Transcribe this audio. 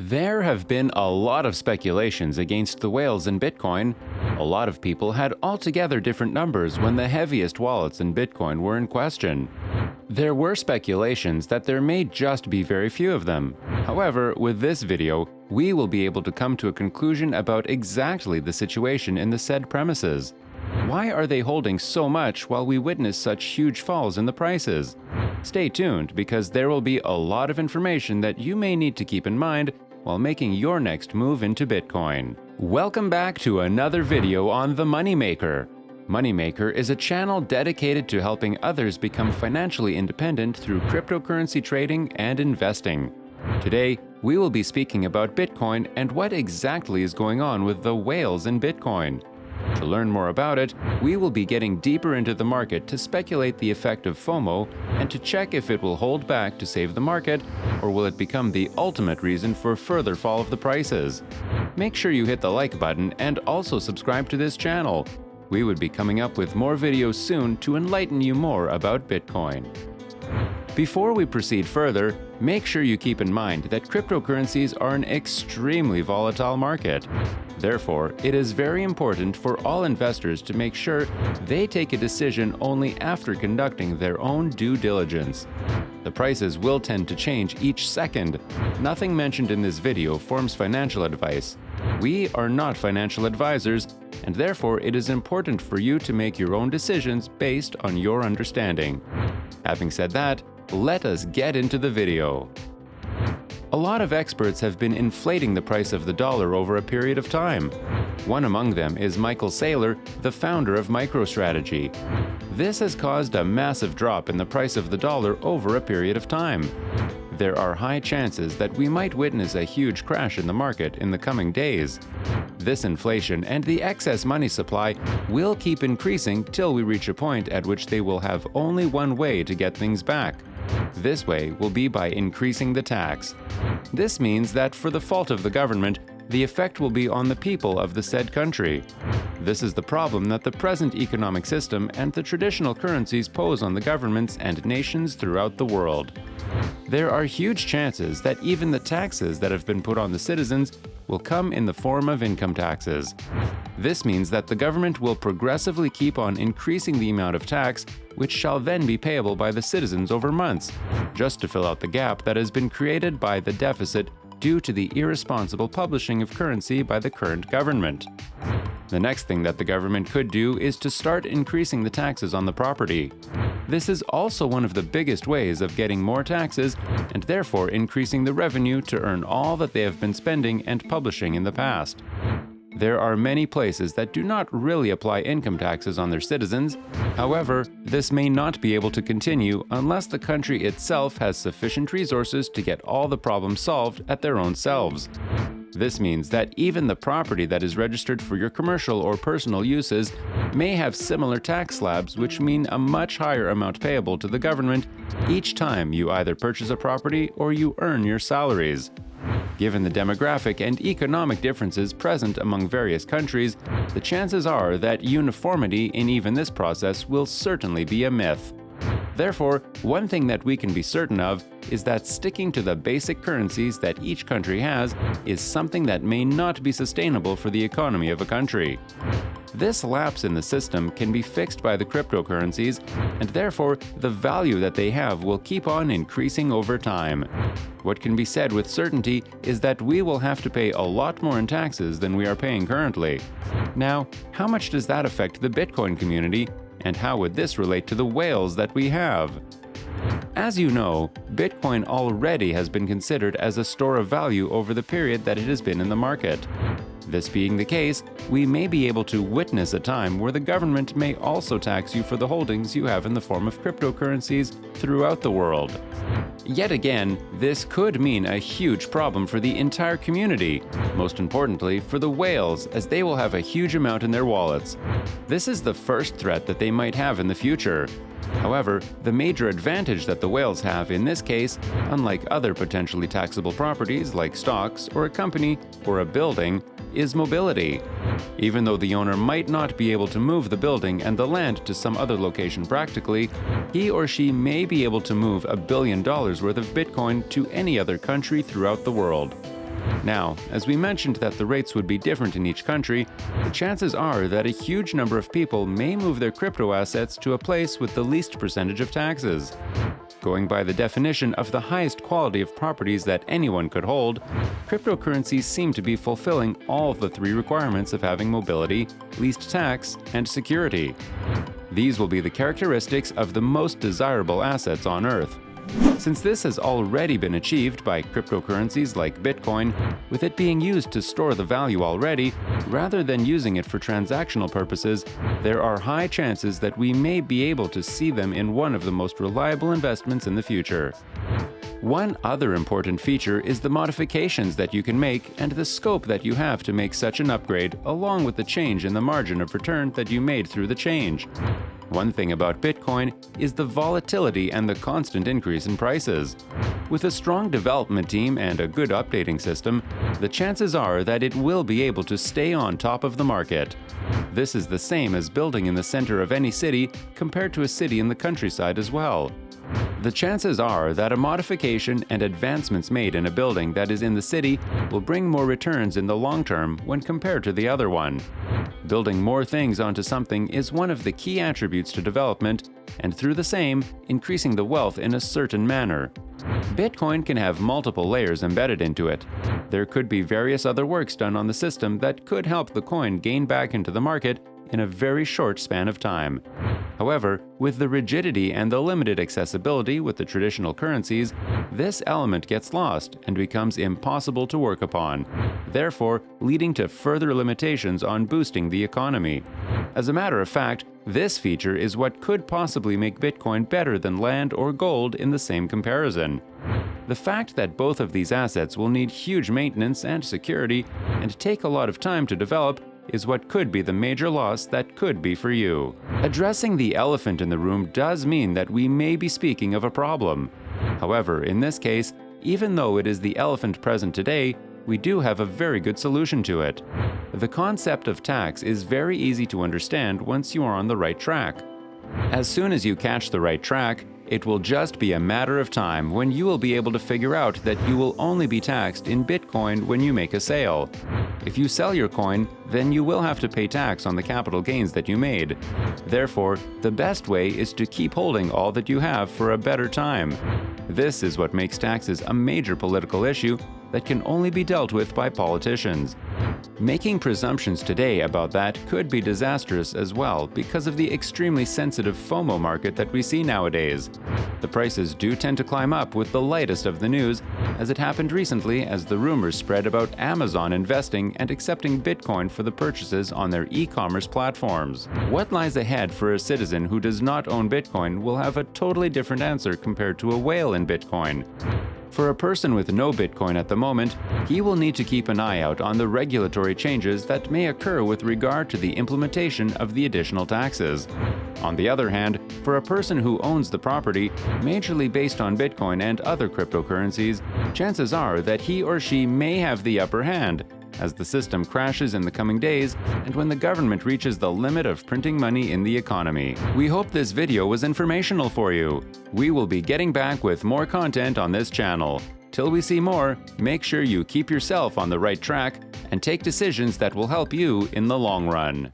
There have been a lot of speculations against the whales in Bitcoin. A lot of people had altogether different numbers when the heaviest wallets in Bitcoin were in question. There were speculations that there may just be very few of them. However, with this video, we will be able to come to a conclusion about exactly the situation in the said premises. Why are they holding so much while we witness such huge falls in the prices? Stay tuned, because there will be a lot of information that you may need to keep in mind while making your next move into Bitcoin. Welcome back to another video on The Moneymaker. Moneymaker is a channel dedicated to helping others become financially independent through cryptocurrency trading and investing. Today, we will be speaking about Bitcoin and what exactly is going on with the whales in Bitcoin. To learn more about it, we will be getting deeper into the market to speculate the effect of Fomo and to check if it will hold back to save the market, or will it become the ultimate reason for further fall of the prices. Make sure you hit the like button and also subscribe to this channel. We would be coming up with more videos soon to enlighten you more about Bitcoin. Before we proceed further, make sure you keep in mind that cryptocurrencies are an extremely volatile market. Therefore, it is very important for all investors to make sure they take a decision only after conducting their own due diligence. The prices will tend to change each second. Nothing mentioned in this video forms financial advice. We are not financial advisors, and therefore it is important for you to make your own decisions based on your understanding. Having said that, let us get into the video. A lot of experts have been inflating the price of the dollar over a period of time. One among them is Michael Saylor, the founder of MicroStrategy. This has caused a massive drop in the price of the dollar over a period of time. There are high chances that we might witness a huge crash in the market in the coming days. This inflation and the excess money supply will keep increasing till we reach a point at which they will have only one way to get things back. This way will be by increasing the tax. This means that for the fault of the government, the effect will be on the people of the said country. This is the problem that the present economic system and the traditional currencies pose on the governments and nations throughout the world. There are huge chances that even the taxes that have been put on the citizens will come in the form of income taxes. This means that the government will progressively keep on increasing the amount of tax, which shall then be payable by the citizens over months, just to fill out the gap that has been created by the deficit due to the irresponsible publishing of currency by the current government. The next thing that the government could do is to start increasing the taxes on the property. This is also one of the biggest ways of getting more taxes and therefore increasing the revenue to earn all that they have been spending and publishing in the past. There are many places that do not really apply income taxes on their citizens. However, this may not be able to continue unless the country itself has sufficient resources to get all the problems solved at their own selves. This means that even the property that is registered for your commercial or personal uses may have similar tax slabs, which mean a much higher amount payable to the government each time you either purchase a property or you earn your salaries. Given the demographic and economic differences present among various countries, the chances are that uniformity in even this process will certainly be a myth. Therefore, one thing that we can be certain of is that sticking to the basic currencies that each country has is something that may not be sustainable for the economy of a country. This lapse in the system can be fixed by the cryptocurrencies, and therefore the value that they have will keep on increasing over time. What can be said with certainty is that we will have to pay a lot more in taxes than we are paying currently. Now, how much does that affect the Bitcoin community, and how would this relate to the whales that we have? As you know, Bitcoin already has been considered as a store of value over the period that it has been in the market. This being the case, we may be able to witness a time where the government may also tax you for the holdings you have in the form of cryptocurrencies throughout the world. Yet again, this could mean a huge problem for the entire community, most importantly for the whales, as they will have a huge amount in their wallets. This is the first threat that they might have in the future. However, the major advantage that the whales have in this case, unlike other potentially taxable properties like stocks or a company or a building, is mobility. Even though the owner might not be able to move the building and the land to some other location practically, he or she may be able to move $1 billion worth of Bitcoin to any other country throughout the world. Now, as we mentioned that the rates would be different in each country, the chances are that a huge number of people may move their crypto assets to a place with the least percentage of taxes. Going by the definition of the highest quality of properties that anyone could hold, cryptocurrencies seem to be fulfilling all of the three requirements of having mobility, least tax, and security. These will be the characteristics of the most desirable assets on Earth. Since this has already been achieved by cryptocurrencies like Bitcoin, with it being used to store the value already, rather than using it for transactional purposes, there are high chances that we may be able to see them in one of the most reliable investments in the future. One other important feature is the modifications that you can make and the scope that you have to make such an upgrade, along with the change in the margin of return that you made through the change. One thing about Bitcoin is the volatility and the constant increase in prices. With a strong development team and a good updating system, the chances are that it will be able to stay on top of the market. This is the same as building in the center of any city compared to a city in the countryside as well. The chances are that a modification and advancements made in a building that is in the city will bring more returns in the long term when compared to the other one. Building more things onto something is one of the key attributes to development, and through the same, increasing the wealth in a certain manner. Bitcoin can have multiple layers embedded into it. There could be various other works done on the system that could help the coin gain back into the market in a very short span of time. However, with the rigidity and the limited accessibility with the traditional currencies, this element gets lost and becomes impossible to work upon, therefore leading to further limitations on boosting the economy. As a matter of fact, this feature is what could possibly make Bitcoin better than land or gold in the same comparison. The fact that both of these assets will need huge maintenance and security and take a lot of time to develop is what could be the major loss that could be for you. Addressing the elephant in the room does mean that we may be speaking of a problem. However, in this case, even though it is the elephant present today, we do have a very good solution to it. The concept of tax is very easy to understand once you are on the right track. As soon as you catch the right track, it will just be a matter of time when you will be able to figure out that you will only be taxed in Bitcoin when you make a sale. If you sell your coin, then you will have to pay tax on the capital gains that you made. Therefore, the best way is to keep holding all that you have for a better time. This is what makes taxes a major political issue that can only be dealt with by politicians. Making presumptions today about that could be disastrous as well because of the extremely sensitive Fomo market that we see nowadays. The prices do tend to climb up with the lightest of the news, as it happened recently as the rumors spread about Amazon investing and accepting Bitcoin for the purchases on their e-commerce platforms. What lies ahead for a citizen who does not own Bitcoin will have a totally different answer compared to a whale in Bitcoin. For a person with no Bitcoin at the moment, he will need to keep an eye out on the regulatory changes that may occur with regard to the implementation of the additional taxes. On the other hand, for a person who owns the property, majorly based on Bitcoin and other cryptocurrencies, chances are that he or she may have the upper hand, as the system crashes in the coming days and when the government reaches the limit of printing money in the economy. We hope this video was informational for you. We will be getting back with more content on this channel. Till we see more, make sure you keep yourself on the right track and take decisions that will help you in the long run.